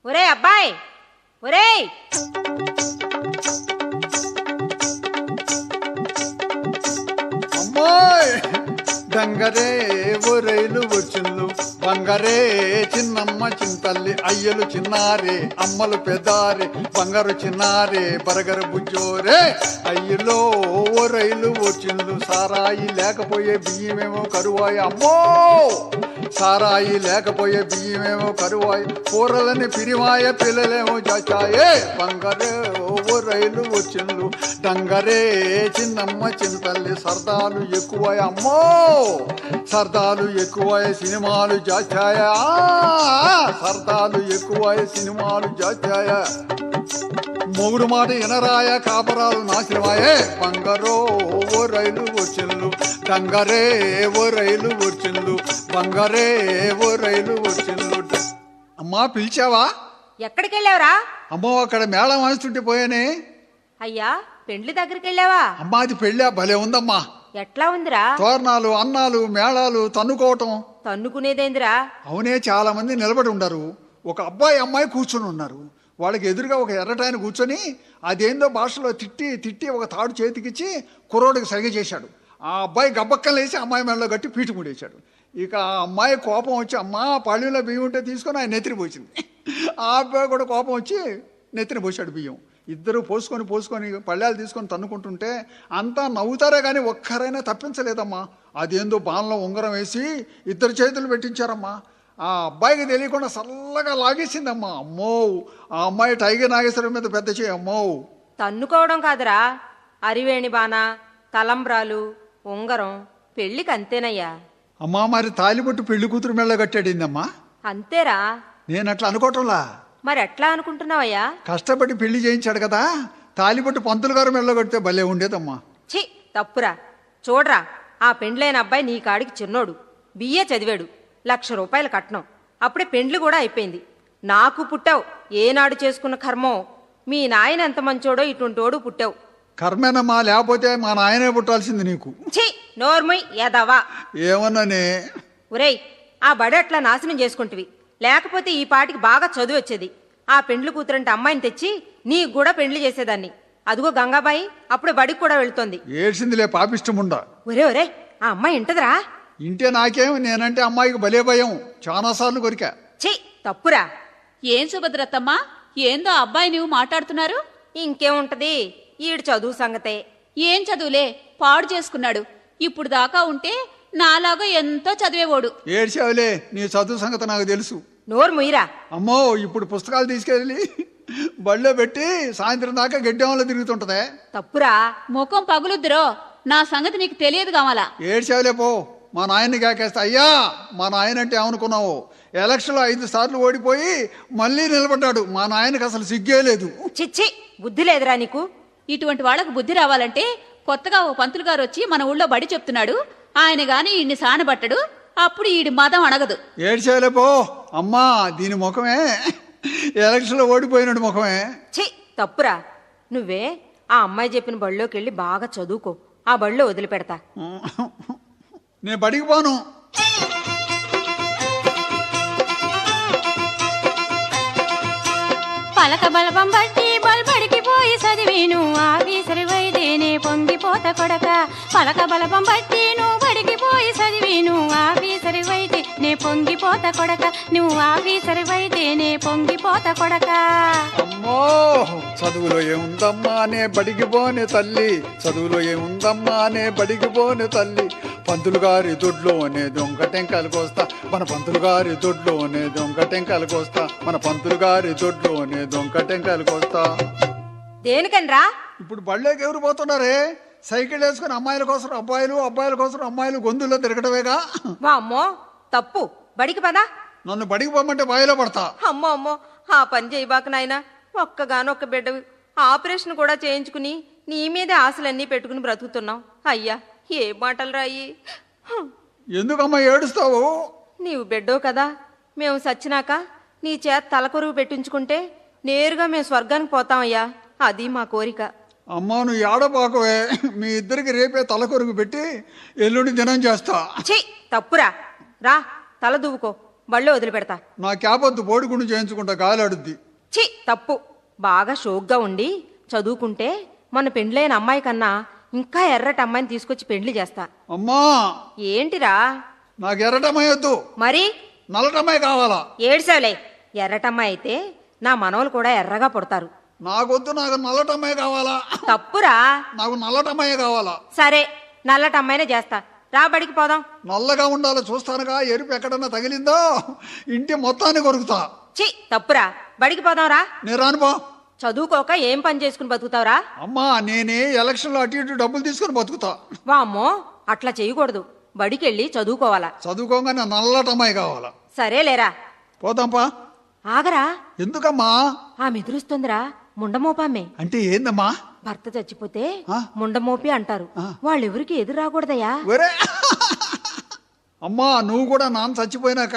ఒరే అబ్బాయి, ఒరేయ్ అమ్మాయ్ డంగరే ఒరైలు వచ్చిండ్లు బంగారే చిన్నమ్మ చింతల్లి అయ్యలు చిన్నారే అమ్మలు పెదారే బంగారు చిన్నారే బరగరు బుజ్జోరే అయ్యలో ఓ రైలు వచ్చిండ్లు సారాయి లేకపోయే బియ్యమేమో కరువాయి అమ్మో సారాయి లేకపోయే బియ్యమేమో కరువాయి కూరలని పిరివాయ పిల్లలేమో చాచాయే బంగారే ఓ రైలు వచ్చిండ్లు డంగరే చిన్నమ్మ చింతల్లి సరదాలు ఎక్కువై అమ్మో సరదాలు ఎక్కువై సినిమాలు జాచాయా సరదాలు ఎక్కువై సినిమాలు జాచాయా మొగుడు మాట ఎనరాయ కాపరాలు నాశనమాయే బంగారో ఓ రైలు వచ్చిండ్లు డంగరే ఓ రైలు వచ్చిండ్లు బంగారే ఓ రైలు వచ్చిండ్లు. అమ్మా పిలిచావా? ఎక్కడికి వెళ్ళావురా? అమ్మో అక్కడ మేళం వాయిస్తుంటే పోయానే. అయ్యా పెండ్లి దగ్గరికి వెళ్ళావా? అమ్మా అది పెళ్ళా భలే ఉందమ్మా. ఎట్లా ఉందిరా? తోరణాలు అన్నాలు మేళాలు తన్నుకోవటం. తన్నుకునేదేందిరా? అవునే చాలా మంది నిలబడి ఉండరు. ఒక అబ్బాయి అమ్మాయి కూర్చొని ఉన్నారు. వాళ్ళకి ఎదురుగా ఒక ఎర్రటాయన కూర్చొని అదేందో భాషలో తిట్టి తిట్టి ఒక తాడు చేతికిచ్చి కుర్రోడికి సరిగ చేశాడు. ఆ అబ్బాయి గబ్బక్కలు వేసి అమ్మాయి మెడలో కట్టి పీటు ముడేశాడు. ఇక ఆ అమ్మాయి కోపం వచ్చి అమ్మా పళ్ళులో బియ్యం ఉంటే తీసుకొని ఆయన నెత్తిని పోసింది. ఆ అబ్బాయి కూడా కోపం వచ్చి నెత్తిని పోసాడు బియ్యం. ఇద్దరు పోసుకొని పళ్ళాలు తీసుకొని తన్నుకుంటుంటే అంతా నవ్వుతారే కానీ ఒక్కరైనా తప్పించలేదమ్మా. అదేందో బాణలో ఉంగరం వేసి ఇద్దరు చేతులు పెట్టించారమ్మా. ఆ అబ్బాయికి తెలియకుండా చల్లగా లాగేసిందమ్మా. అమ్మో ఆ అమ్మాయి టైగర్ నాగేశ్వరం మీద పెద్ద చేయి. అమ్మో తన్నుకోవడం కాదురా, అరివేణి బాణ, తలంబ్రాలు, ఉంగరం పెళ్లికి అంతేనయ్యా. అమ్మా మరి తాలిబొట్టు పెళ్లి కూతురు మెళ్ళ కట్టాడిందమ్మా. అంతేరా. నేను అట్లా అనుకోవటంలా. మరి ఎట్లా అనుకుంటున్నావయ్యా? కష్టపడి పెళ్లి చేయించాడు కదా, తాలిబొట్టు పంతులు గారు మెళ్ళ కడితే భలే ఉండేదమ్మా. ఛీ తప్పురా. చూడరా, ఆ పెండ్లైన అబ్బాయి నీ కాడికి చిన్నోడు, బిఏ చదివాడు, 1,00,000 రూపాయలు కట్నం, అప్పుడే పెండ్లు కూడా అయిపోయింది. నాకు పుట్టావు, ఏనాడు చేసుకున్న కర్మో. మీ నాయన ఎంత మంచోడో ఇటుంటోడు పుట్టావు. కర్మేనమ్మా, లేకపోతే మా నాయనే పుట్టాల్సింది నీకు. ఛీ నోర్మయ్ ఏదవా. ఏమన్నానే? ఒరేయ్ ఆ బడి అట్లా నాశనం చేసుకుంటువి, లేకపోతే ఈ పాటికి బాగా చదువు వచ్చేది. ఆ పెండ్లు కూతురంటే అమ్మాయిని తెచ్చి నీకు కూడా పెండ్లి చేసేదాన్ని. అదిగో గంగాబాయి అప్పుడు బడికి కూడా వెళ్తోంది. ఏడ్చిందిలే పాపిష్టముండా. ఒరే ఒరే ఆ అమ్మాయి ఇంటదిరా? ఇంటే నాకేం, నేనంటే అమ్మాయికి భలే భయం. చాలాసార్లు కొరికా. ఛీ తప్పురా. ఏం సుభద్రత్తమ్మా, ఏందో అబ్బాయి నువ్వు మాట్లాడుతున్నారు? ఇంకేముంటది, ఈడు చదువు సంగతే. ఏం చదువులే, పాడు చేసుకున్నాడు. ఇప్పుడు దాకా ఉంటే నాలాగా ఎంతో చదివేవాడు. ఏడ్చావులే, నీ చదువు సంగతి నాకు తెలుసు. నోరు ముయిరా. అమ్మో ఇప్పుడు పుస్తకాలు తీసుకెళ్ళి బళ్ళో పెట్టి సాయంత్రం దాకా గడ్డెంలో తిరుగుతుంటదే. తప్పురా. ముఖం పగులుద్దురో, నా సంగతి నీకు తెలియదు కావాలా. ఏడ్చావులే పో. మా నాయన్ని కాకేస్తా. అయ్యా మా నాయన అంటే ఏమనుకున్నావు, ఎలక్షన్లో 5 సార్లు ఓడిపోయి మళ్ళీ నిలబడ్డాడు. మా నాయనకి అసలు సిగ్గే లేదు. చిచ్చి బుద్ధి లేదురా నీకు. ఇటువంటి వాళ్ళకు బుద్ధి రావాలంటే కొత్తగా ఓ పంతులు గారు వచ్చి మన ఊళ్ళో బడి చెప్తున్నాడు. ఆయన గాని ఈయన్ని సానబట్టడు, అప్పుడు ఈడి మదం అడగదు. ఏడ్చావులే పో. అమ్మా దీని ముఖమే ఎలక్షన్లో ఓడిపోయినాడు ముఖమే. ఛీ తప్పురా. నువ్వే ఆ అమ్మాయి చెప్పిన బళ్ళోకి వెళ్ళి బాగా చదువుకో, ఆ బళ్ళో వదిలిపెడతా. నేను బడికి పోను. పలక బలపం బట్టి బల్బడికి పోయి చదివిను ఆఫీసరి వైదేనే పొంగిపోత కొడక. పలక బలపం బట్టి నువ్వు బడికి పోయి చదివిను ఆఫీసరి వైదే నే పొంగిపోత కొడక. నువ్వు ఆఫీసరి వైదేనే పొంగిపోత కొడక. అమ్మో చదువులో ఏముందమ్మా నే బడికి పోనే తల్లి, చదువులో ఏముందమ్మా నే బడికి పోనే తల్లి. పంతులు గారి దొడ్లోనే దొంగ టెంకాయలు కోస్తా, మన పంతులు గారి దొడ్లోనే దొంగ టెంకాయలు కోస్తా, మన పంతులు గారి దొడ్లోనే దొంగ టెంకాయలు కోస్తా. దేనికనరా? ఇప్పుడు బళ్ళోకి ఎవరు పోతున్నారే? సైకిల్ వేసుకుని అమ్మాయిల కోసం అబ్బాయిలు, అబ్బాయిల కోసం అమ్మాయిలు గొంతుల్లో తిరగటమేగా. వామ్మో తప్పు. బడికి పదా. నన్ను బడికి పోమంటే బాయిలో పడతా. అమ్మో అమ్మో ఆ పని చేయబాక నాయనా. ఒక్కగానొక్క బిడ్డవి, ఆపరేషన్ కూడా చేయించుకుని నీ మీదే ఆశలన్నీ పెట్టుకుని బ్రతుకుతున్నావు. అయ్యా ఏ మాటలు రాయి. ఎందుకమ్మా ఏడుస్తావు? నీవు బిడ్డో కదా, మేము సచ్చినాక నీ చేత తలకొరువు పెట్టించుకుంటే నేరుగా మేము స్వర్గానికి పోతామయ్యా. అది మా కోరిక. అమ్మా నువ్వు ఏడబాకవే, మీ ఇద్దరికి రేపే తలకొరుగు పెట్టి ఎల్లుండి దినం చేస్తా. ఛీ తప్పురా. రా తల దువ్వుకో. బళ్ళో వదిలిపెడతా. నా క్యాబొద్దు బోడిగుండు చేయించుకుంటా, గాలి అడుద్ది. ఛీ తప్పు. బాగా షోక్గా ఉండి చదువుకుంటే మన పెండ్లైన అమ్మాయి కన్నా ఇంకా ఎర్రటి అమ్మాయిని తీసుకొచ్చి పెండ్లి చేస్తా. అమ్మా, ఏంటిరా? నాకు ఎర్రటమ్మాయి వద్దు, మరి నల్లటమ్మాయి కావాలా. ఏడ్సావులే. ఎర్రటమ్మాయి అయితే నా మనవలు కూడా ఎర్రగా పుడతారు. నాకొద్దు, నాకు నల్లటమ్మాయి కావాలా. తప్పురా. నాకు నల్లటమ్మాయి కావాలా. సరే, నల్లటమ్మాయినే చేస్తా. రా బడికి పోదాం. నల్లగా ఉండాలి చూస్తానుగా, ఎరుపు ఎక్కడన్నా తగిలిందో ఇంటి మొత్తాన్ని కొరుకుతా. ఛీ తప్పురా. బడికి పోదాం రా. నేను రానుపో. చదువుకోక ఏం పని చేసుకుని బతుకుతావురా? అమ్మా, నేనే ఎలక్షన్లో అటు ఇటు డబ్బులు తీసుకుని బతుకుతా. వామ్మో, అట్లా చేయకూడదు. బడికెళ్ళి చదువుకోవాలా. చదువుకోగానే నల్లటమ్మాయి కావాలా. సరేలేరా. పోదాంపా. ఆగరా. ఎందుకమ్మా? ఆ మెదురుస్తుందిరా. ముండమోపామే. అంటే ఏందమ్మా? భర్త చచ్చిపోతే ఆ? ముండమోపి అంటారు. వాళ్ళెవరికి ఎదురు రాకూడదయ్యా. ఒరే అమ్మా, నువ్వు కూడా నాన్న చచ్చిపోయినాక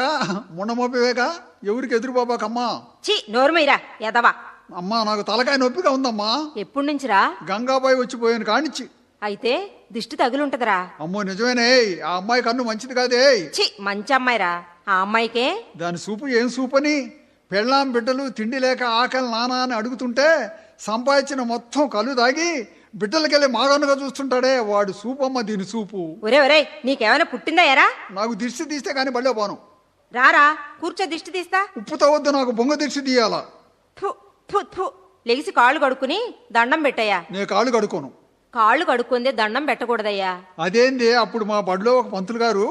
ముండమోపివేగా, ఎవరికి ఎదురు బాబాకమ్మా. ఛీ నోరుమైరా ఎదవా. అమ్మా, నాకు తలకాయ నొప్పిగా ఉందమ్మా. ఎప్పుడు నుంచిరా? గంగాబాయి వచ్చిపోయాను కానిచ్చి. అయితే దిష్టి తగులుంటదిరా. అమ్మో నిజమేనే, ఆ అమ్మాయి కన్ను మంచిది కాదే. ఛీ మంచి అమ్మాయిరా. ఆ అమ్మాయికే దాని సూపు ఏం సూపు అని, పెళ్ళాం బిడ్డలు తిండి లేక ఆకలి నానా అని అడుగుతుంటే సంపాదించిన మొత్తం కళ్ళు దాగి బిడ్డలకెళ్ళి మాగనుగా చూస్తుంటాడే, వాడు సూపమ్మ దీని సూపు. ఒరే ఒరే, నీకేమైనా పుట్టిందా ఎరా? నాకు దిష్టి తీస్తే కానీ బళ్ళో పోను. రారా, కూర్చో దిష్టి తీస్తా. ఉప్పుతో వద్దు, నాకు బొంగ దిష్టి తీయాలా. ఫు ఫు ఫు. లెగిసి కాళ్ళు కడుక్కుని దండం పెట్టయ్యా. నేను కాళ్ళు కడుకోను. కాళ్ళు కడుక్కుందే దండం పెట్టకూడదయ్యా. అదేంది, అప్పుడు మా బడిలో ఒక పంతులు గారు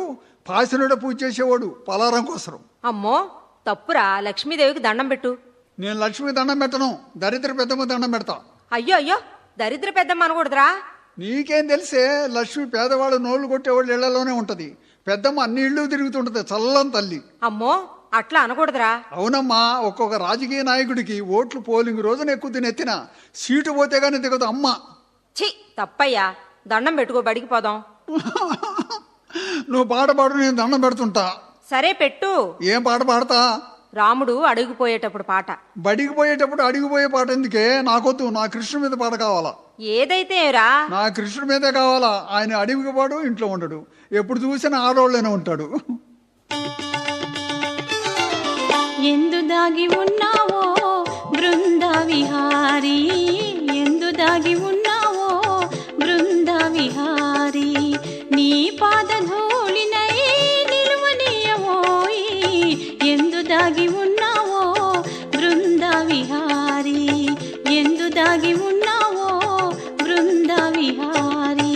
పాసినుడ పూజ చేసేవాడు పలారం కోసం. అమ్మో తప్పురా. లక్ష్మీదేవికి దండం పెట్టు. నేను లక్ష్మి దండం పెట్టను, దరిద్ర పెద్దమ్మ దండం పెడతా. అయ్యో అయ్యో, దరిద్ర పెద్దమ్మ అనకూడదురా. నీకేం తెలిసే, లక్ష్మి పేదవాళ్ళు నోళ్ళు కొట్టేవాళ్ళు ఇళ్లలోనే ఉంటది. పెద్దమ్మ అన్ని ఇళ్ళు తిరుగుతుంటది, చల్లని తల్లి. అమ్మో అట్లా అనకూడదురా. అవునమ్మా, ఒక్కొక్క రాజకీయ నాయకుడికి ఓట్లు పోలింగ్ రోజున ఎక్కువ తినెత్తిన సీటు పోతే గానీ దిగదు అమ్మ. ఛీ తప్పయ్యా. దండం పెట్టుకో, బడికి పోదాం. నువ్వు పాట పాడు, నేను దండం పెడుతుంటా. సరే పెట్టు. ఏం పాట పాడతా? రాముడు అడుగుపోయేటప్పుడు పాట. బడికి పోయేటప్పుడు అడిగిపోయే పాట ఎందుకే? నాకొద్దు, నా కృష్ణుడి మీద పాట కావాలా. ఏదైతే రా. నా కృష్ణుడి మీదే కావాలా. ఆయన అడవికి పాడు, ఇంట్లో ఉండడు, ఎప్పుడు చూసినా ఆడవాళ్ళనే ఉంటాడు. ఎందు దాగి ఉన్నావో బృంద విహారీ, ఎందు దాగి ఉన్నావో బృంద విహారీ, నీ పాదధూళినై నిలువనీయవోయి, ఎందు దాగి ఉన్నావో బృంద విహారీ, ఎందు దాగి ఉన్నావో బృంద విహారీ.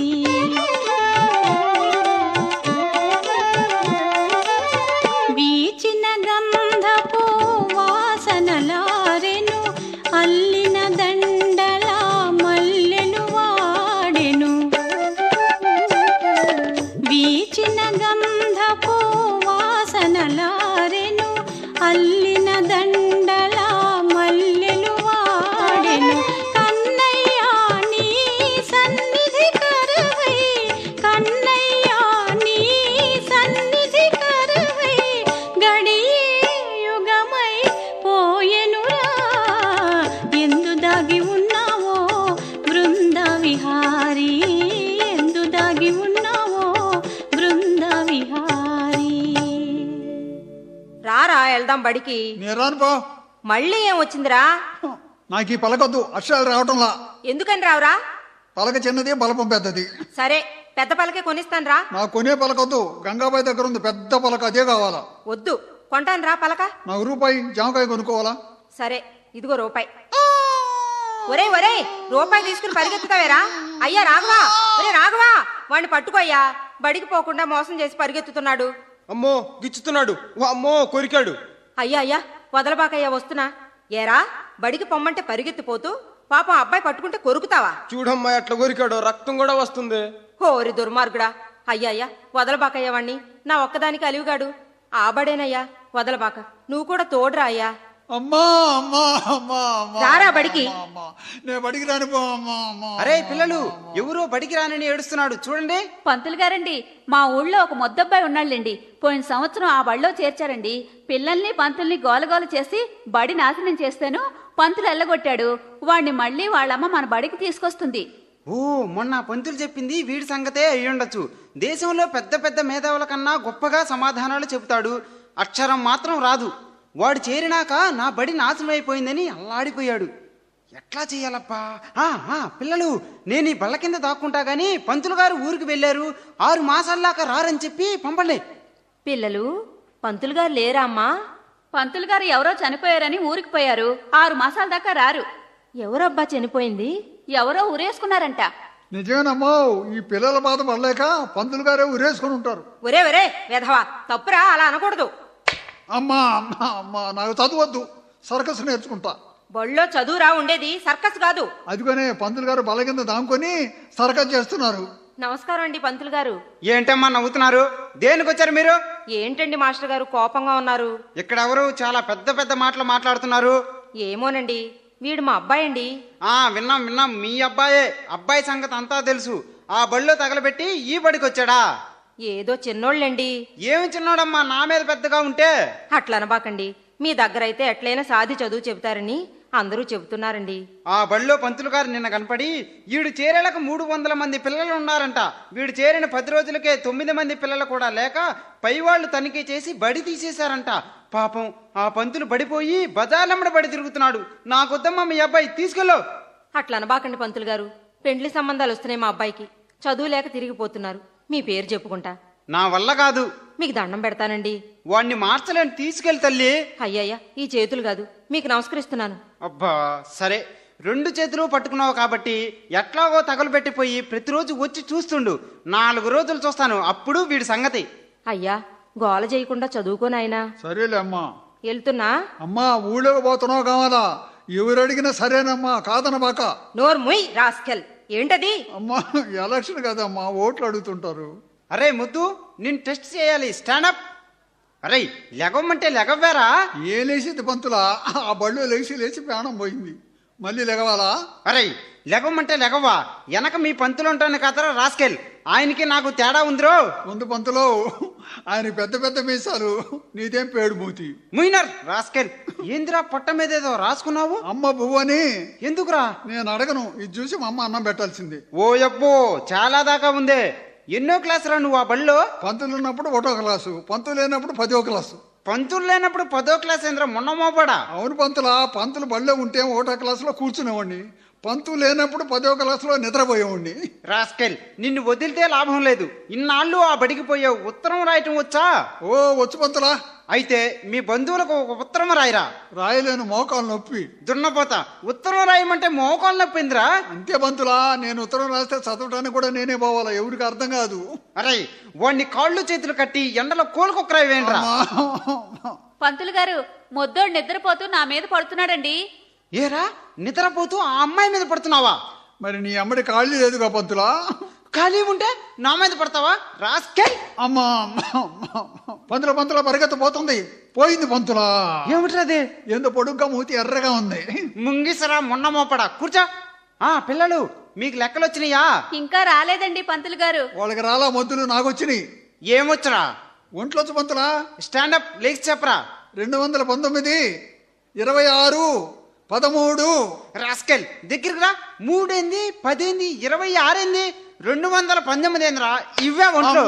వీచిన గంధపు వాసనలారెను, అల్లిన దండల మల్లెలు వాడెను, వీచిన గంధపు వాసనలారెను, అల్లిన దండల మల్లెలు వాడెను, కన్నయ్యా నీ సన్నిధి కరువై, కన్నయ్యా నీ సన్నిధి కరువై, గడియే యుగమై పోయెనురా, ఎందు దాగి ఉన్నావో బృంద విహారీ, ఎందు దాగి ఉన్నావో బృంద విహారీ. రారా వెళ్దాం బడికి. నేను రానుపో. మళ్ళీ ఏం వచ్చిందిరా? నాకు ఈ పలకొద్దు, అక్షరాలు రావటంలా. ఎందుకని రావురా? పలక చిన్నది, బలపం పెద్దది. సరే పెద్ద పలకే కొనిస్తాను రా. నాకు కొనే పలకొద్దు, గంగాబాయి దగ్గర ఉంది పెద్ద పలక, అదే కావాలా. వద్దు, కొంటాను రా పలక. నాకు రూపాయి జామకాయ కొనుక్కోవాలా. సరే ఇదిగో రూపాయి. ఒరే ఒరే, రూపాయి తీసుకుని పరిగెత్తుతావేరా? అయ్యా రాఘవా, ఒరే రాఘవా, వాడిని పట్టుకోయ్యా. బడికి పోకుండా మోసం చేసి పరిగెత్తుతున్నాడు. అమ్మో గిచ్చుతున్నాడు, అమ్మో కొరికాడు. అయ్యా అయ్యా వదలబాకయ్యా, వస్తున్నా. ఏరా, బడికి పొమ్మంటే పరిగెత్తిపోతూ పాపం అబ్బాయి పట్టుకుంటే కొరుకుతావా? చూడమ్మా ఎట్లా కొరికాడు, రక్తం కూడా వస్తుంది. హోరి దుర్మార్గుడా. అయ్యా అయ్యా వదలబాకయ్యా వాణ్ణి, నా ఒక్కదానికి అలివిగాడు. ఆ బడేనయ్యా, వదలబాక. నువ్వు కూడా తోడురా అయ్యా. అమ్మా అమ్మా అమ్మా అమ్మా, రారా బడికి. అమ్మా, నేను బడికి రానిపో. అమ్మా అమ్మా. అరే పిల్లలు, ఎవరో బడికి రానని ఏడుస్తున్నాడు చూడండి. పంతులు గారండి, మా ఊళ్ళో ఒక మొద్దబ్బాయి ఉన్నాళ్ళండి. పోయిన సంవత్సరం ఆ బడిలో చేర్చారండి. పిల్లల్ని పంతుల్ని గోలగోల చేసి బడి నాశనం చేస్తాను పంతులు ఎల్లగొట్టాడు. వాడిని మళ్ళీ వాళ్ళమ్మ మన బడికి తీసుకొస్తుంది. ఓ, మొన్న పంతులు చెప్పింది వీడి సంగతే అయ్యుండొచ్చు. దేశంలో పెద్ద పెద్ద మేధావుల కన్నా గొప్పగా సమాధానాలు చెబుతాడు. అక్షరం మాత్రం రాదు. వాడు చేరినాక నా బడి నాశనం అయిపోయిందని అల్లాడిపోయాడు. ఎట్లా చెయ్యాలప్పా? పిల్లలు, నేను ఈ బల్ల కింద దాక్కుంటా గాని పంతులు గారు ఊరికి వెళ్ళారు, 6 మాసాల్లాక రారని చెప్పి పంపండి. పిల్లలు, పంతులు గారు లేరా అమ్మా? పంతులు గారు ఎవరో చనిపోయారని ఊరికి పోయారు, 6 మాసాల దాకా రారు. ఎవరబ్బా చనిపోయింది? ఎవరో ఊరేసుకున్నారంట. నిజమేనమ్మా, ఈ పిల్లల బాధ పడలేక పంతులు గారే ఉరేసుకొని ఉంటారు. ఒరే ఒరే వెధవా, తప్పురా, అలా అనకూడదు. అమ్మా అమ్మా అమ్మా, నాకు చదవద్దు, సర్కస్ నేర్చుకుంటా. బళ్ళో చదువురా ఉండేది, సర్కస్ కాదు. అదిగోనే పంతులు గారు బల్ల కింద దాముకొని సర్కస్ చేస్తున్నారు. నమస్కారం అండి పంతులు గారు. ఏంటమ్మా నవ్వుతున్నారు? దేనికి వచ్చారు మీరు? ఏంటండి మాస్టర్ గారు కోపంగా ఉన్నారు? ఇక్కడ ఎవరు చాలా పెద్ద పెద్ద మాటలు మాట్లాడుతున్నారు? ఏమోనండి, వీడు మా అబ్బాయి అండి. విన్నాం, మీ అబ్బాయే. అబ్బాయి సంగతి అంతా తెలుసు. ఆ బడిలో తగలబెట్టి ఈ బడికి వచ్చాడా? ఏదో చిన్నోళ్ళండి. ఏమి చిన్నోడమ్మా నా మీద పెద్దగా ఉంటే? అట్లనబాకండి, మీ దగ్గరైతే ఎట్లయినా సాది చదువు చెబుతారని అందరూ చెబుతున్నారండి. ఆ బడిలో పంతులు గారు నిన్న కనపడి వీడు చేరేలకు 300 మంది పిల్లలు ఉన్నారంట. వీడు చేరిన 10 రోజులకే 9 మంది పిల్లలు కూడా లేక పైవాళ్లు తనిఖీ చేసి బడి తీసేశారంట. పాపం ఆ పంతులు బడిపోయి బజార్లమ్మడ బడి తిరుగుతున్నాడు. నాకొద్దమ్మా మీ అబ్బాయి, తీసుకెళ్ళు. అట్లనబాకండి పంతులు గారు, పెండ్లి సంబంధాలు వస్తున్నాయి మా అబ్బాయికి. చదువు లేక తిరిగిపోతున్నారు. మీ పేరు చెప్పుకుంటా. నా వల్ల కాదు. మీకు దండం పెడతానండి. వాణ్ణి మార్చలేని, తీసుకెళ్ళి తల్లి. అయ్యయ్యా, ఈ చేతులు కాదు, మీకు నమస్కరిస్తున్నాను. అబ్బా సరే, 2 చేతులు పట్టుకున్నావు కాబట్టి ఎట్లాగో తగలబెట్టిపోయి ప్రతిరోజు వచ్చి చూస్తుండు. 4 రోజులు చూస్తాను, అప్పుడు వీడి సంగతి. అయ్యా, గోల చేయకుండా చదువుకోనాయనా. సరేలే అమ్మా. వెళ్తున్నా. అమ్మా, ఊళ్ళోకి పోతున్నావు కావాలా? ఎవరు అడిగినా సరేనమ్మా, కాదనబాక. నోర్ ముయ్ రాస్కెల్. ఏంటది? అమ్మా, ఎలక్షన్ కదమ్మా, ఓట్లు అడుగుతుంటారు. అరే ముద్దు, నేను టెస్ట్ చేయాలి. స్టాండప్. అరే లెగవమంటే లెగవ్వారా? ఏ లేచింది పంతులా? ఆ బళ్ళు లేచి ప్రాణం పోయింది. మళ్ళీ లెగవాలా? అరే లెగవమంటే లెగవ్వా? వెనక మీ పంతులు ఉంటాను కదరా రాస్కెల్. ఆయనకి నాకు తేడా ఉందిరో. ముందు పంతులో, ఆయన పెద్ద పెద్ద మీసాలు, నీదేం పేడు మూతి. ముయినర్ రాస్కెల్. ఏందిరా పొట్ట మీద ఏదో రాసుకున్నావు? అమ్మ పువ్వని. ఎందుకురా? నేను అడగను, ఇది చూసి మా అమ్మ అన్నం పెట్టాల్సింది. ఓ యబ్బో, చాలా దాకా ఉందే. ఎన్నో క్లాసురా నువ్వు ఆ బడిలో? పంతులు ఉన్నప్పుడు 1వ క్లాసు, పంతులు లేనప్పుడు 10వ క్లాసు. పంతులు లేనప్పుడు 10వ క్లాస్ ఏంద్రా? మొన్న మోపడా? అవును పంతులా, పంతులు బడిలో ఉంటే 1వ క్లాసులో కూర్చునేవాడిని, పంతులు లేనప్పుడు 10వ క్లాసులో నిద్రపోయేవాడిని. రాస్కెల్, నిన్ను వదిలితే లాభం లేదు. ఇన్నాళ్ళు ఆ బడికి పోయావు. ఉత్తరం రాయటం వచ్చా? ఓ వచ్చు పంతులా. అయితే మీ బంధువులకు ఒక ఉత్తరం రాయిరా. రాయలేను, మోకాలు నొప్పి. దున్నపోతా, ఉత్తరం రాయమంటే మోకాలు నొప్పిందిరా. అంతే పంతులా, నేను ఉత్తరం రాస్తే చదవటానికి కూడా నేనే పోవాలా, ఎవరికి అర్థం కాదు. అరే వాడిని కాళ్ళు చేతులు కట్టి ఎండలో కోలుకొక్కరాయి వేయండిరా. పంతులు గారు, మొద్దోడు నిద్రపోతూ నా మీద పడుతున్నాడండి. ఏరా నిద్రపోతూ ఆ అమ్మాయి మీద పడుతున్నావా? మరి నీ అమ్మడి కాళ్ళు లేదుగా పంతులా? ఖాళీ ఉంటే నా మీద పడతావా రాస్కెల్? అమ్మా పంతుల పరిగెత్త పోతుంది. పోయింది పంతులా. ఏమిట్రది? ఏందో పొడుగ్గా మూతి ఎర్రగా ఉంది. ముంగిసరా మొన్న మోపడా. కూర్చో. పిల్లలు, మీకు లెక్కలు వచ్చినాయా? ఇంకా రాలేదండి పంతులు గారు. వాళ్ళకి రాలా మొద్దులు, నాకు వచ్చినాయి. ఏమొచ్చరా? ఒంట్లోచ్చు పంతులా. స్టాండప్ లేచి చెప్పరా. 219, 26, 13. రాస్కెల్ దగ్గరికి రా. 3 ఏంది, 10 ఏంది, 26 ఏంది, 219 ఏందిరా? ఇవే ఒంట్లో.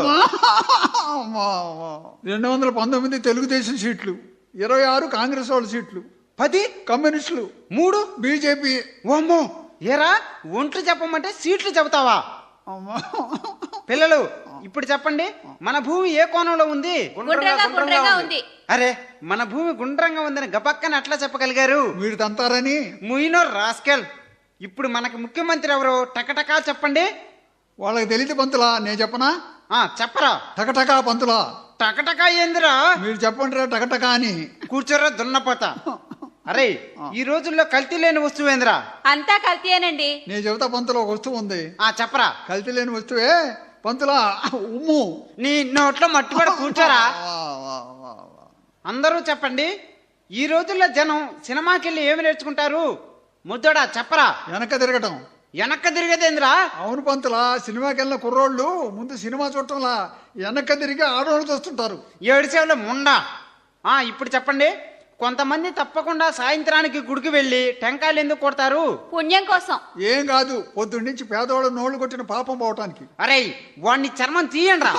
219 తెలుగుదేశం సీట్లు, 26 కాంగ్రెస్ వాళ్ళ సీట్లు, 10 కమ్యూనిస్టులు, 3 బీజేపీ. ఓమ్మో, ఏరా ఒంట్లు చెప్పమంటే సీట్లు చెబుతావా? పిల్లలు ఇప్పుడు చెప్పండి, మన భూమి ఏ కోణంలో ఉంది? గుండ్రంగా ఉంది. అరే మన భూమి గుండ్రంగా ఉందని గబక్కన అట్లా చెప్పగలిగారు? మీరు తంతారని. ముయినో రాస్కెల్. ఇప్పుడు మనకి ముఖ్యమంత్రి ఎవరో టకటకా చెప్పండి. వాళ్ళకి తెలియదు పంతులా, నేను చెప్పనా? చెప్పరా. టకటకా పంతులా. టకటకా ఏందిరా? మీరు చెప్పండి రా టకటకా అని. కూర్చోరా దున్నపోతా. అరే ఈ రోజుల్లో కల్తీ లేని వస్తువు ఏందిరా? అంతా కల్తీయేనండి. నేను చెబుతా పంతులో, ఒక వస్తువు ఉంది. చెప్పరా. కల్తీ లేని వస్తువే పంతులా, ఉమ్ము. నీ నోట్లో మట్టుబడి కూర్చోరా. అందరూ చెప్పండి, ఈ రోజుల్లో జనం సినిమాకి వెళ్ళి ఏమి నేర్చుకుంటారు? ముద్దోడా చెప్పరా. వెనక తిరగటం. వెనక్క తిరిగేదేంద్రా? అవును పంతులా, సినిమాకి వెళ్ళిన కుర్రోళ్ళు ముందు సినిమా చూడటంలా వెనక్క తిరిగి ఆడవాళ్ళు చూస్తుంటారు. 7 సేవల ముండా. ఇప్పుడు చెప్పండి, కొంతమంది తప్పకుండా సాయంత్రానికి గుడికి వెళ్ళి టెంకాయలు ఎందుకు కొడతారు? పుణ్యం కోసం. ఏం కాదు, పొద్దున్నుంచి పేదవాళ్ళు నోళ్లు కొట్టిన పాపం పోవటానికి. అరే వాడిని చర్మం తీయండి రా.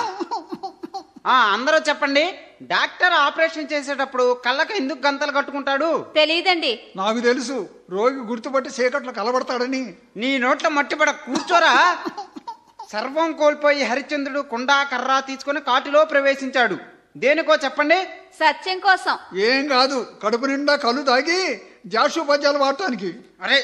అందరూ చెప్పండి, డాక్టర్ ఆపరేషన్ చేసేటప్పుడు కళ్ళకి ఎందుకు గంతలు కట్టుకుంటాడు? తెలియదండి. నాకు తెలుసు, రోగి గుర్తుపట్టి చీకట్లో కలబడతాడని. నీ నోట్లో మట్టిపడ కూర్చోరా. సర్వం కోల్పోయి హరిశ్చంద్రుడు కుండ కర్ర తీసుకుని కాటిలో ప్రవేశించాడు. దేనికో చెప్పండి. సత్యం కోసం. ఏం కాదు, కడుపు నిండా కళ్ళు తాగి జాషోపద్యాలు వాడటానికి. అరే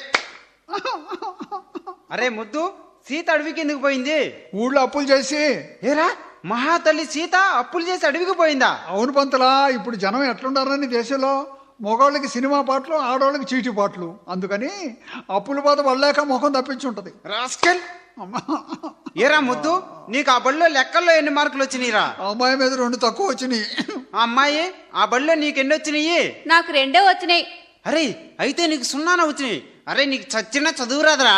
అరే ముద్దు, సీత అడవికి ఎందుకు పోయింది? ఊళ్ళో అప్పులు చేసి. ఏరా, మహాతల్లి సీత అప్పులు చేసి అడవికి పోయిందా? అవును పంతులా, ఇప్పుడు జనం ఎట్లుండారని దేశంలో మగవాళ్ళకి సినిమా పాటలు, ఆడవాళ్ళకి చీటీ పాటలు. అందుకని అప్పుల బాధ పడలేక ముఖం తప్పించుంటది. రాస్కెల్. ఏరా ముద్దు, నీకు ఆ బడిలో లెక్కల్లో ఎన్ని మార్కులు వచ్చినాయిరా? అమ్మాయి మీద 2 తక్కువ వచ్చినాయి. ఆ అమ్మాయి ఆ బడిలో నీకు ఎన్ని వచ్చినాయి? నాకు 2 వచ్చినాయి. అరే అయితే నీకు 0 వచ్చినాయి. అరే నీకు చచ్చిన చదువురాదరా?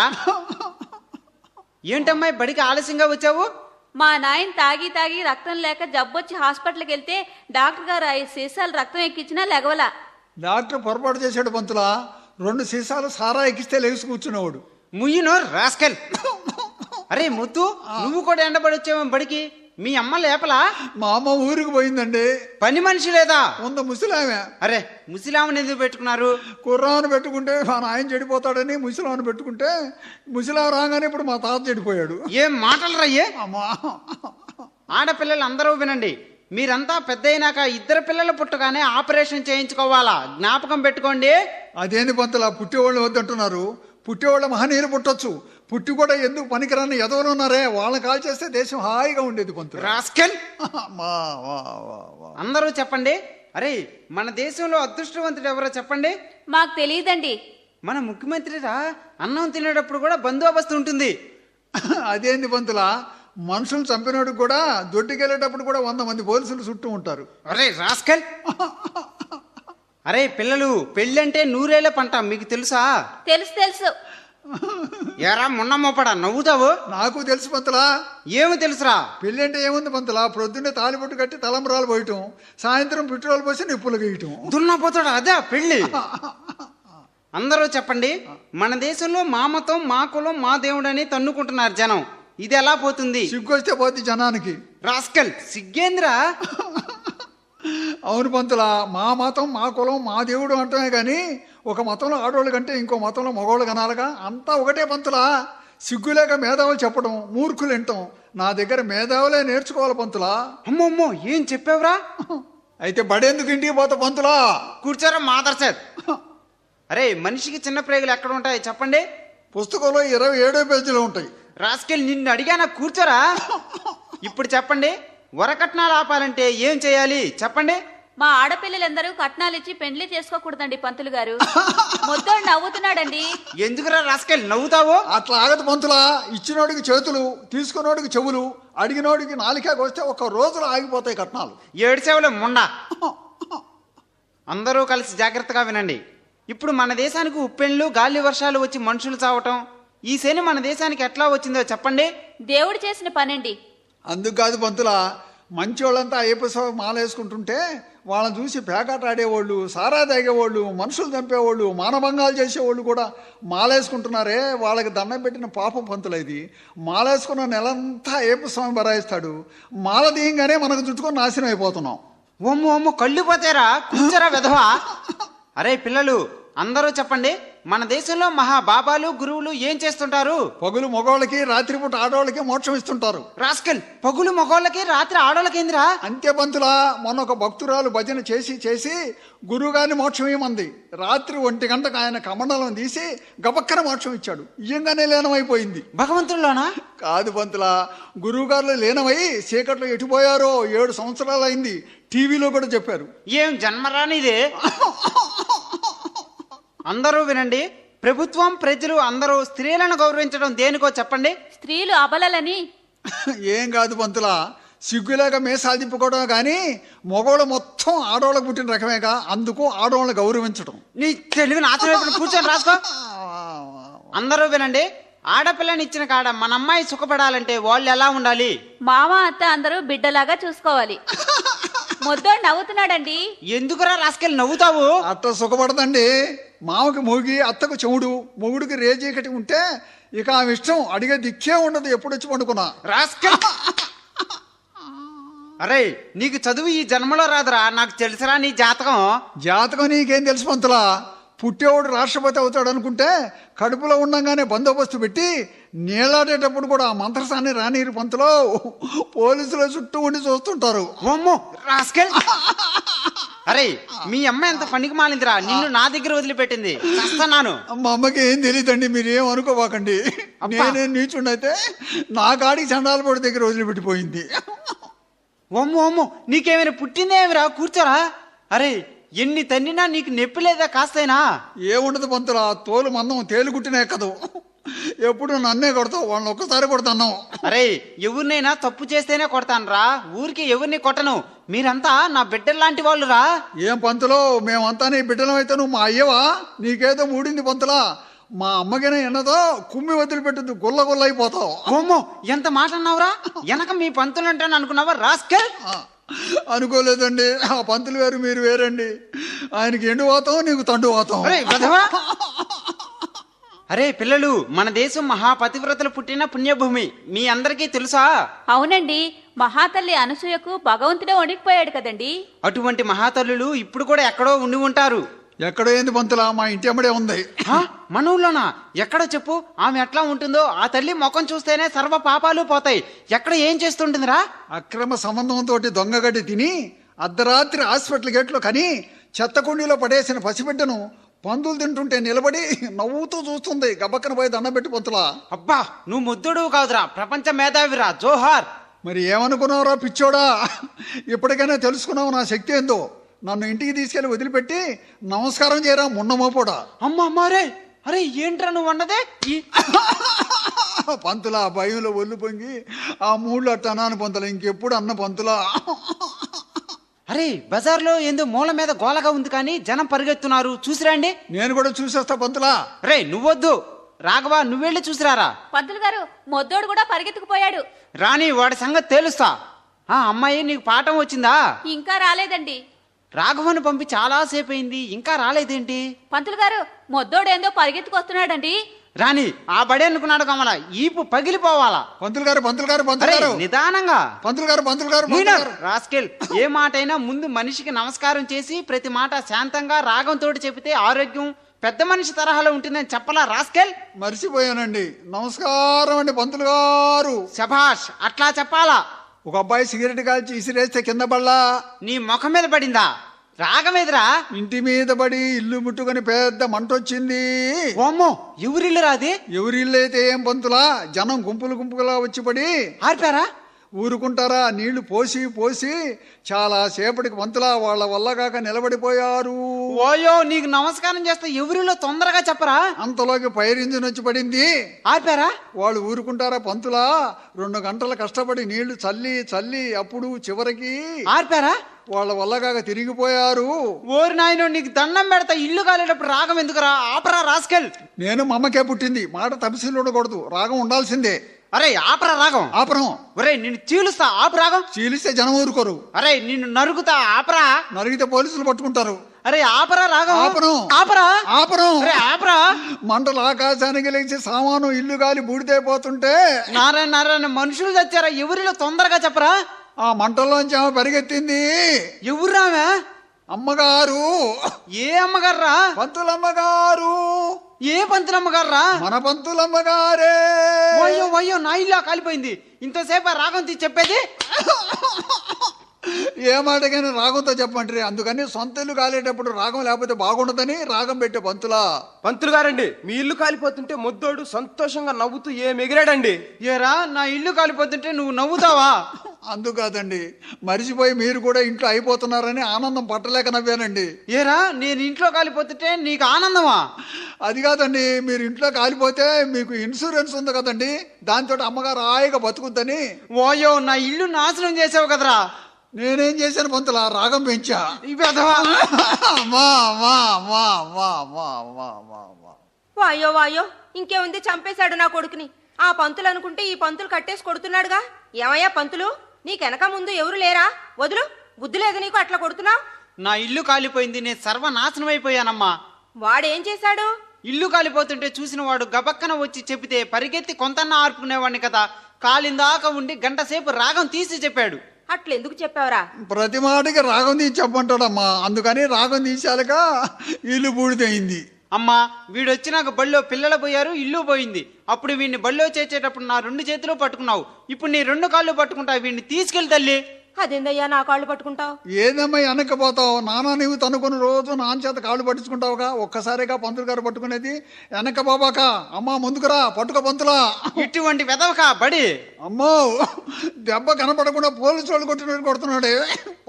ఏంటమ్మాయి బడికి ఆలస్యంగా వచ్చావు? మా నాయన తాగి తాగి రక్తం లేక జబ్బొచ్చి హాస్పిటల్కి వెళ్తే డాక్టర్ గారు 5 సీసాలు రక్తం ఎక్కించినా లెగవలా. డాక్టర్ పొరపాటు చేశాడు పంతులా, 2 సీసాలు సారా ఎక్కిస్తే లేచి కూర్చునేవాడు. ముయ్యినో రాస్కెల్. అరే ముద్దు, నువ్వు కూడా ఎండబడి వచ్చావు బడికి. మీ అమ్మ లేపలా? మా అమ్మ ఊరికి పోయిందండి. పని మనిషి లేదా? ముందు ముసలామె. అరే ముసిలామని ఎందుకు పెట్టుకున్నారు? కుర్రాను పెట్టుకుంటే మా నాయన చెడిపోతాడని ముసలాను పెట్టుకుంటే, ముసలాం రాగానే ఇప్పుడు మా తాత చెడిపోయాడు. ఏం మాటలు రయ్యే? అమ్మా, ఆడపిల్లలు అందరూ వినండి. మీరంతా పెద్ద అయినాక 2 పిల్లలు పుట్టగానే ఆపరేషన్ చేయించుకోవాలా, జ్ఞాపకం పెట్టుకోండి. అదేంది పంతులా, పుట్టేవాళ్ళు వద్దంటున్నారు? పుట్టేవాళ్ళ మహనీయులు పుట్టొచ్చు, పుట్టి కూడా ఎందుకు పనికిరాని ఎదవలు ఉన్నారే, వాళ్ళని కాల్ చేస్తే దేశం హాయిగా ఉండేది పంతులు. రాస్కెల్. అమ్మా, వా, వా, వా. అందరూ చెప్పండి. అరే మన దేశంలో అదృష్టవంతుడు ఎవరో చెప్పండి. మాకు తెలియదండి. మన ముఖ్యమంత్రిరా, అన్నం తినేటప్పుడు కూడా బందోబస్తు ఉంటుంది. అదేంది పంతులా, మనుషులు చంపినోడికి కూడా దొడ్డికెళ్ళేటప్పుడు కూడా 100 మంది పోలీసులు చుట్టూ ఉంటారు. అరే రాస్కెల్. అరే పిల్లలు, పెళ్ళంటే 100 ఏళ్ల పంట, మీకు తెలుసా? తెలుసు. ఎరా మొన్న మోపడా నవ్వుతావు? నాకు తెలుసు పంతులా. ఏమి తెలుసురా? పెళ్ళి అంటే ఏముంది పంతులా, ప్రొద్దున్నే తాలిబొట్టు కట్టి తలంబరాలు పోయటం, సాయంత్రం పెట్రోల్ పోసి నిప్పులు గీయటం. దున్నపోతాడు అదే పెళ్ళి. అందరూ చెప్పండి. మన దేశంలో మా మతం, మా కులం, మా దేవుడు అని తన్నుకుంటున్నారు జనం. ఇది ఎలా పోతుంది? సిగ్గొస్తే పోద్ది జనానికి. రాస్కెల్, సిగ్గేంద్రా? అవును పంతులా, మా మతం, మా కులం, మా దేవుడు అంటమే కానీ ఒక మతంలో ఆడవాళ్ళు కంటే ఇంకో మతంలో మగవాళ్ళు కనాలిగా. అంతా ఒకటే పంతులా. సిగ్గులేక మేధావులు చెప్పడం, మూర్ఖులు వింటాం. నా దగ్గర మేధావులే నేర్చుకోవాలి పంతులా. అమ్మమ్మో, ఏం చెప్పావురా? అయితే బడేందుకు ఇంటికి పోతా పంతులా? కూర్చోరా మాదర్సేద్. అరే మనిషికి చిన్న ప్రేగులు ఎక్కడ ఉంటాయి చెప్పండి? పుస్తకంలో 27 పేజీలు ఉంటాయి. రాస్కెల్, నిన్ను అడిగానా, కూర్చోరా. ఇప్పుడు చెప్పండి, వరకట్నాలు ఆపాలంటే ఏం చేయాలి చెప్పండి? మా ఆడపిల్లలందరూ కట్నాలు ఇచ్చి పెండ్లి చేసుకోకూడదండి పంతులు గారు. మొద్దోడు నవ్వుతున్నాడండి. ఎందుకురా రాస్కెల్ నవ్వుతావు? అట్లా ఆగదు పంతులా. ఇచ్చినోడికి చేతులు, తీసుకున్నోడికి చెవులు, అడిగినోడికి నాలికాకి వస్తే 1 రోజులో ఆగిపోతాయి కట్నాలు. 7 సేవలు ముండా. అందరూ కలిసి జాగ్రత్తగా వినండి. ఇప్పుడు మన దేశానికి ఉప్పెన్లు, గాలి వర్షాలు వచ్చి మనుషులు చావటం, ఈ శని మన దేశానికి ఎట్లా వచ్చిందో చెప్పండి? దేవుడు చేసిన పనండి. అందుకు కాదు పంతులా, మంచి వాళ్ళంతా అయ్యప్ప స్వామి మాల వేసుకుంటుంటే వాళ్ళని చూసి పేకాట ఆడేవాళ్ళు, సారా తాగేవాళ్ళు, మనుషులు చంపేవాళ్ళు, మానభంగాలు చేసేవాళ్ళు కూడా మాలేసుకుంటున్నారే, వాళ్ళకి దండం పెట్టిన పాపం పంతులు. ఇది మాలేసుకున్న నెలంతా అయ్యప్ప స్వామి బరాయిస్తాడు. మాల తీయంగానే మనకు చుట్టుకొని నాశనం అయిపోతున్నాం. ఓమ్మో కళ్ళు పోతేరా, కూర్చోరా వెధవా. అరే పిల్లలు, అందరూ చెప్పండి. మన దేశంలో మహాబాబాలు, గురువులు ఏం చేస్తుంటారు? పగులు మగవాళ్ళకి, రాత్రిపూట ఆడవాళ్ళకి మోక్షం ఇస్తుంటారు. రాస్కెల్, పగులు మగవాళ్ళకి, రాత్రి ఆడవాళ్ళకేందిరా? అంతే పంతులా, మొన్న ఒక భక్తురాలు భజన చేసి గురువుగారిని మోక్షం ఇవ్వమంది. రాత్రి 1 గంటకు ఆయన కమండలం తీసి గబక్కన మోక్షం ఇచ్చాడు. ఇయ్యంగానే లీనమైపోయింది. భగవంతుల్లోనా? కాదు పంతులా, గురువుగారులు లీనమై చీకట్లో ఎటుపోయారో 7 సంవత్సరాలు అయింది. టీవీలో కూడా చెప్పారు. ఏం జన్మరానిదే. అందరూ వినండి. ప్రభుత్వం, ప్రజలు అందరూ స్త్రీలను గౌరవించడం దేనికో చెప్పండి? స్త్రీలు అబలలని. ఏం కాదు పంతులా, సిగ్గులేక మీసాలు తిప్పుకోవడమే కానీ మగవాళ్ళు మొత్తం ఆడవాళ్ళకు పుట్టిన రకమేగా. అందుకు ఆడవాళ్ళని గౌరవించడం. నీ తెలివి నాశనం. కూర్చొని రాసుకో. అందరూ వినండి. ఆడపిల్లని ఇచ్చిన కాడ మన అమ్మాయి సుఖపడాలంటే వాళ్ళు ఎలా ఉండాలి? మామ, అత్త అందరూ బిడ్డలాగా చూసుకోవాలి. మొద్దోడు నవ్వుతున్నాడండి. ఎందుకురా రాస్కెల్ నవ్వుతావు? అట్ట సుఖపడదండి. మామకి మొగి, అత్తకు చెవుడు, మొగుడికి రేజీకటి ఉంటే ఇక ఆమె ఇష్టం, అడిగే దిక్కే ఉండదు. ఎప్పుడు వచ్చి పండుకున్నా. రాస్కెల్. అరే నీకు చదువు ఈ జన్మలో రాదురా, నాకు తెలుసురా నీ జాతకం. జాతకం నీకేం తెలుసు పంతులా? పుట్టేవాడు రాష్ట్రపతి అవుతాడు అనుకుంటే కడుపులో ఉండంగానే బందోబస్తు పెట్టి నీళ్ళాడేటప్పుడు కూడా ఆ మంత్రసాన్ని రానీరు పంతులో పోలీసులు చుట్టూ ఉండి చూస్తుంటారు. ఓమ్మో రాస్కెల్. అరే మీ అమ్మ ఎంత పనికి మాలిందిరా, నిన్ను నా దగ్గర వదిలిపెట్టింది. చేస్తున్నాను. మా అమ్మకి ఏం తెలియదండి, మీరేం అనుకోవాకండి. నేనేం నీచుండైతే నా కాడికి చండాలపడి దగ్గర వదిలిపెట్టిపోయింది. ఓమ్మో ఓమ్మో నీకేమైనా పుట్టిందేమిరా, కూర్చోరా. అరే ఎన్ని తన్నినా నీకు నొప్పి లేదా కాస్తైనా? ఏముండదు పంతులా, తోలు మందం తేలుగుట్టినే కదూ. ఎప్పుడు నన్నే కొడతావు, వాళ్ళని ఒక్కసారి కొడతాను. అరే ఎవరినైనా తప్పు చేస్తేనే కొడతాను రా, ఊరికి ఎవరిని కొట్టను. మీరంతా నా బిడ్డల్లాంటి వాళ్ళు రా. ఏం పంతులో, మేమంతా నీ బిడ్డలం అయితే నువ్వు మా అయ్యవా? నీకేదో మూడింది పంతులా. మా అమ్మకైనా ఎన్నదో కుమ్మి వదిలిపెట్టుద్ది, గుల్ల గుల్ల అయిపోతావు. ఓమ్మో ఎంత మాట అన్నావురా, వెనక మీ పంతులు అంటాను అనుకున్నావా రాస్కెల్? అనుకోలేదండి, ఆ పంతులు వేరు మీరు వేరండి. ఆయనకి ఎండు వాతం, నీకు తండు వాతం. అరే వెధవా. అరే పిల్లలు, మన దేశం మహాపతివ్రతలు పుట్టిన పుణ్యభూమి, మీ అందరికీ తెలుసా? అవునండి, మహాతల్లి అనసూయకు భగవంతుడే వణికిపోయాడు కదండి. అటువంటి మహాతల్లులు ఇప్పుడు కూడా ఎక్కడో ఉండి ఉంటారు. ఎక్కడో ఏంది పంతులా, మా ఇంటి అమ్మడే ఉంది. హా? మన ఊళ్ళోనా? ఎక్కడ చెప్పు. ఆమె ఎట్లా ఉంటుందో, ఆ తల్లి ముఖం చూస్తేనే సర్వ పాపాలు పోతాయి. ఎక్కడ ఏం చేస్తుంటుందిరా? అక్రమ సంబంధంతో దొంగగడ్డి తిని అర్ధరాత్రి హాస్పిటల్ గేట్లో కని చెత్త కుండీలో పడేసిన పసిబిడ్డను పందులు తింటుంటే నిలబడి నవ్వుతూ చూస్తుంది. గబక్కన పోయి దండం పెట్టి పంతులా. అబ్బా నువ్వు ముద్దుడు కాదురా, ప్రపంచ మేధావిరా, జోహార్. మరి ఏమనుకున్నావురా పిచ్చోడా? ఇప్పటికైనా తెలుసుకున్నావు నా శక్తి ఏందో. నన్ను ఇంటికి తీసుకెళ్లి వదిలిపెట్టి నమస్కారం చేయరా మున్నమోపోడా. అమ్మారే, అరే ఏంట్రా నువ్వు అన్నదే? పంతులా భయంలో ఒళ్ళు పొంగి ఆ మూడు అట్ట అన్నాను పంతులా, ఇంకెప్పుడు అన్న పంతులా. అరే బజార్లో ఏందో మూల మీద గోలగా ఉంది కానీ జనం పరిగెత్తున్నారు, చూసిరండి. నేను కూడా చూసేస్తా పంతులా. రే నువ్వొద్దు, రాఘవా నువ్వెళ్ళి చూసిరారా. పంతులు గారు, మొద్దోడు కూడా పరిగెత్తుకుపోయాడు. రాని వాడి సంగతి తేలుస్తా. ఆ అమ్మాయి నీకు పాఠం వచ్చిందా? ఇంకా రాలేదండి. రాఘవను పంపి చాలా సేపు అయింది, ఇంకా రాలేదేంటి? పంతులు గారు, మొద్దోడేందో పరిగెత్తుకొస్తున్నాడండి. రాని ఆ బడే అనుకున్నాడు కమల, ఈపు పగిలిపోవాలా. పంతులు గారు పంతులు గారు పంతులు అరే గారు నిదానంగా. పంతులు గారు పంతులు గారు పంతులు గారు. రాస్కెల్, ఏ మాటైనా ముందు మనిషికి నమస్కారం చేసి ప్రతి మాట శాంతంగా రాగంతో చెబితే ఆరోగ్యం పెద్ద మనిషి తరహాలో ఉంటుందని చెప్పలా రాస్కెల్? మర్చిపోయానండి. నమస్కారం అండి పంతులు గారు. శభాష్, అట్లా చెప్పాలా. ఒక అబ్బాయి సిగరెట్ కాల్చి ఇసిరేస్తే కింద పడలా, నీ ముఖం మీద పడిందా? రాగమేదిరా? ఇంటి మీద పడి ఇల్లు ముట్టుకొని పెద్ద మంట వచ్చింది. ఓమ్మో ఎవరిల్లు రాది? ఎవరి ఇల్లు అయితే ఏం పంతులా, జనం గుంపులు గుంపులుగా వచ్చి పడి ఆర్పారా? ఊరుకుంటారా? నీళ్లు పోసి పోసి చాలా సేపటికి పంతులా వాళ్ళ వల్ల కాక నిలబడిపోయారు. ఓయో నీకు నమస్కారం చేస్తే ఎవరిలో తొందరగా చెప్పరా? అంతలోకి ఫైర్ ఇంజిన్ వచ్చి పడింది. ఆర్పారా? వాళ్ళు ఊరుకుంటారా పంతులా? 2 గంటలు కష్టపడి నీళ్లు చల్లి చల్లి అప్పుడు చివరికి ఆర్పారా? వాళ్ళ వల్ల కాక తిరిగిపోయారు. ఓరి నాయనో, నీకు దండం పెడతా, ఇల్లు కాలేటప్పుడు రాగం ఎందుకురా? ఆపరా రాస్కెల్. నేను మా అమ్మకే పుట్టింది, మాట తపశీలు ఉండకూడదు, రాగం ఉండాల్సిందే. అరే ఆపరా రాగం. ఆపరం. ఒరే నిన్ను చీలుస్తా, ఆపు రాగం. చీలిస్తే జనం ఊరుకోరు. అరే నిన్ను నరుకుతా, ఆపరా. నరిగితే పోలీసులు పట్టుకుంటారు. అరే ఆపరా రాగం. ఆపను. ఆపరా. ఆపరం. అరే ఆపరా. మంటలు ఆకాశానికి లేచి సామాను ఇల్లు గాలి బూడిదైపోతుంటే నారాయణ నారాయణ, మనుషులు తెచ్చారా? ఎవరిలో తొందరగా చెప్పరా? ఆ మంటల్లోంచి ఆమె పరిగెత్తింది. ఎవరురావా? అమ్మగారు. ఏ అమ్మగారా? పంతులమ్మగారు. ఏ పంతులమ్మగారా? మన పంతులమ్మగారే. అయ్యో అయ్యో, నా ఇల్లు కాలిపోయింది. ఇంతసేపు ఆ రాగం తీసి చెప్పేది? ఏ మాటకైనా రాగంతో చెప్పంటారు. అందుకని సొంత ఇల్లు కాలేటప్పుడు రాగం లేకపోతే బాగుండదని రాగం పెట్టే పంతులా. పంతులు గారండి, మీ ఇల్లు కాలిపోతుంటే ముద్దోడు సంతోషంగా నవ్వుతూ ఎగిరాడండి. ఏరా నా ఇల్లు కాలిపోతుంటే నువ్వు నవ్వుతావా? అందుకాదండి, మరిచిపోయి మీరు కూడా ఇంట్లో అయిపోతున్నారని ఆనందం పట్టలేక నవ్వానండి. ఏరా నేను ఇంట్లో కాలిపోతుంటే నీకు ఆనందమా? అది కాదండి, మీరు ఇంట్లో కాలిపోతే మీకు ఇన్సూరెన్స్ ఉంది కదండి, దాంతో అమ్మగారు హాయిగా బతుకుద్దని. ఓయో నా ఇల్లు నాశనం చేసావు కదరా. నేనేం చేశాను పంతులా, రాగం పెంచా. వాయో వాయో, ఇంకేముంది, చంపేశాడు నా కొడుకుని. ఆ పంతులు అనుకుంటే ఈ పంతులు కట్టేసి కొడుతున్నాడుగా. ఏమయ్యా పంతులు, నీకెనక ముందు ఎవరు లేరా? వదులు, బుద్ధి లేదు నీకు, అట్లా కొడుతున్నావు. నా ఇల్లు కాలిపోయింది, నేను సర్వనాశనం అయిపోయానమ్మా. వాడేం చేశాడు? ఇల్లు కాలిపోతుంటే చూసిన వాడు గబక్కన వచ్చి చెబితే పరిగెత్తి కొంతన్నా ఆర్పుకునేవాడిని కదా. కాలిందాక ఉండి గంట సేపు రాగం తీసి చెప్పాడు. అట్లెందుకు చెప్పావురా? ప్రతి మాటకి రాగం తీసి చెప్పంటాడమ్మా, అందుకని రాగం తీసాక ఇల్లు బూడిదయింది. అమ్మా వీడొచ్చి నాకు బళ్ళో పిల్లలు పోయారు, ఇల్లు పోయింది. అప్పుడు వీడిని బళ్ళో చేర్చేటప్పుడు నా 2 చేతులు పట్టుకున్నావు, ఇప్పుడు నీ 2 కాళ్ళు పట్టుకుంటావు. వీడిని తీసుకెళ్ళి తల్లి. అదేందయ్యా నా కాళ్ళు పట్టుకుంటావు? ఏదమ్మా వెనక్కపోతావు? నాన్న నీవు తనుకుని రోజు నాన్న చేత కాళ్ళు పట్టించుకుంటావుగా, ఒక్కసారిగా పంతులు గారు పట్టుకునేది. వెనక బాబాక అమ్మా ముందుకురా, పట్టుక పంతులా. ఇటువంటి వెదవకా బడి. అమ్మో దెబ్బ కనపడకుండా పోలీసు వాళ్ళు కొట్టినట్టు కొడుతున్నాడే.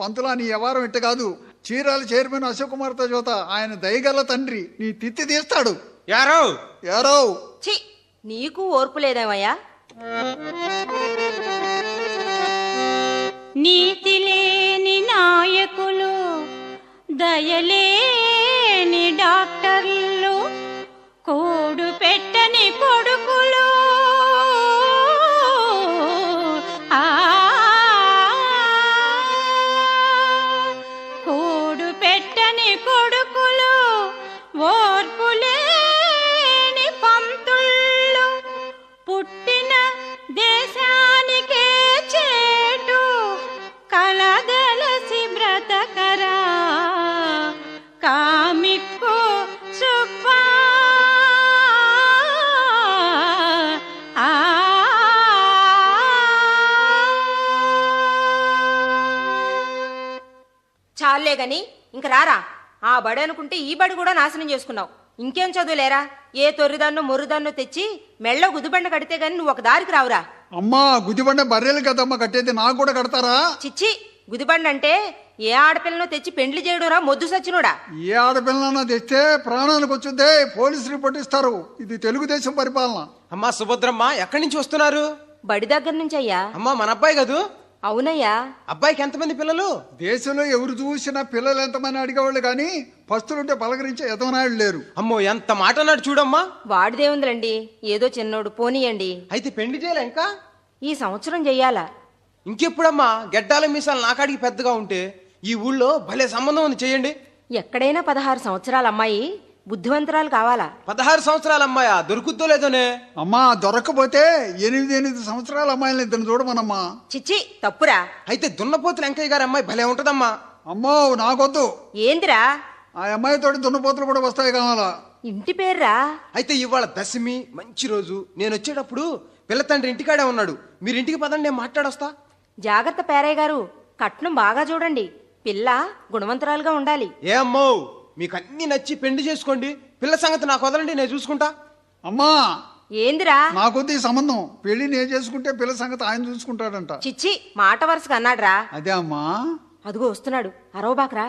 పంతులా నీ వ్యవహారం ఇట్ట కాదు. చీరాల చైర్మన్ అశోక్ కుమార్తో జోత, ఆయన దయగల తండ్రి, నీ తిత్తి తీస్తాడు. యారో యారో ఛీ, నీకు ఓర్పు లేదేమయ్యా? నీతి లేని నాయకులు, దయలేని డాక్టర్లు, కోడు పెట్టని కొడుకులు, ఆ కోడు పెట్టని కొడుకులు, ఓర్పు లేని పంతుళ్ళు, పుట్టిన దేశానికే చేటు కలదలసి బ్రతకరా కామిక్కు సుబ్బా. ఆ చాలే గాని ఇంక రారా. ఆ బడి అనుకుంటే ఈ బడి కూడా నాశనం చేసుకున్నావు. ఇంకేం చదువులేరా? ఏ తొర్రిదాన్నో మొర్రిదాన్నో తెచ్చి మెళ్ళో గుదిబండ కడితే గాని నువ్వు ఒక దారికి రావురా. అమ్మా గుదిబండ బర్రెలు కదమ్మా కట్టేది, నాకు కూడా కడతారా? చిచ్చి, గుదిబండ అంటే ఏ ఆడపిల్లనో తెచ్చి పెండ్లి చేయడురా మొద్దు సచ్చినోడా. ఏ ఆడపిల్లనన్నా తెస్తే ప్రాణానికి వచ్చిందే పోలీసు రిపోర్ట్ ఇస్తారు. ఇది తెలుగుదేశం పరిపాలన. అమ్మా సుభద్రమ్మ, ఎక్కడి నుంచి వస్తున్నారు? బడి దగ్గర నుంచి అయ్యా. అమ్మా మన అబ్బాయి కదూ? అవునయ్యా. అబ్బాయికి ఎంతమంది పిల్లలు? దేశంలో ఎవరు చూసినా పిల్లలు ఎంతమంది అడిగేవాళ్ళు కానీ పస్తులుంటే పలకరించే ఎదవనాయుడు లేరు. అమ్మో ఎంత మాట అన్నాడు చూడమ్మా. వాడిదేముందిలండి, ఏదో చిన్నోడు, పోనీయండి. అయితే పెళ్లి చేయాలా ఇంకా? ఈ సంవత్సరం చెయ్యాలా? ఇంకెప్పుడమ్మా? గెడ్డాల మీసాలు నాకాడికి పెద్దగా ఉంటే ఈ ఊళ్ళో భలే సంబంధం ఉంది, చేయండి. ఎక్కడైనా 16 సంవత్సరాల అమ్మాయి బుద్ధివంతురాలు కావాలా? 16 సంవత్సరాల అమ్మాయా? దొరుకుద్దో లేదోనే. అమ్మా దొరకపోతే 8 సంవత్సరాల అమ్మాయిని ఇద్దరు చూడమనమ్మా. చిచ్చి, తప్పురా. అయితే దున్నపోతులు వెంకయ్య గారి అమ్మాయి భలే ఉంటదమ్మా. అమ్మో నాకొద్దు. ఏందిరా? ఆ అమ్మాయితోటి దున్నపోతులు కూడా వస్తాయి కావాలా. ఇంటి పేర్రా? అయితే ఇవాళ దశమి మంచి రోజు. నేను వచ్చేటప్పుడు పిల్ల తండ్రి ఇంటికాడే ఉన్నాడు. మీరు ఇంటికి పదండి, నేను మాట్లాడొస్తా. జాగ్రత్త పేరయ్య గారు, కట్నం బాగా చూడండి. పిల్ల గుణవంతురాలుగా ఉండాలి. ఏ అమ్మో, మీకు అన్ని నచ్చి పెళ్లి చేసుకోండి. పిల్ల సంగతి నాకు వదలండి, నేను చూసుకుంటా. అమ్మా ఏందిరా? నాకొద్దు ఈ సంబంధం. పెళ్లి నేను చేసుకుంటే పిల్ల సంగతి ఆయన చూసుకుంటాడంట. చిచ్చి, మాట వరుసగా అన్నాడ్రా. అదే అమ్మా. అదిగో వస్తున్నాడు, అరవబాకరా.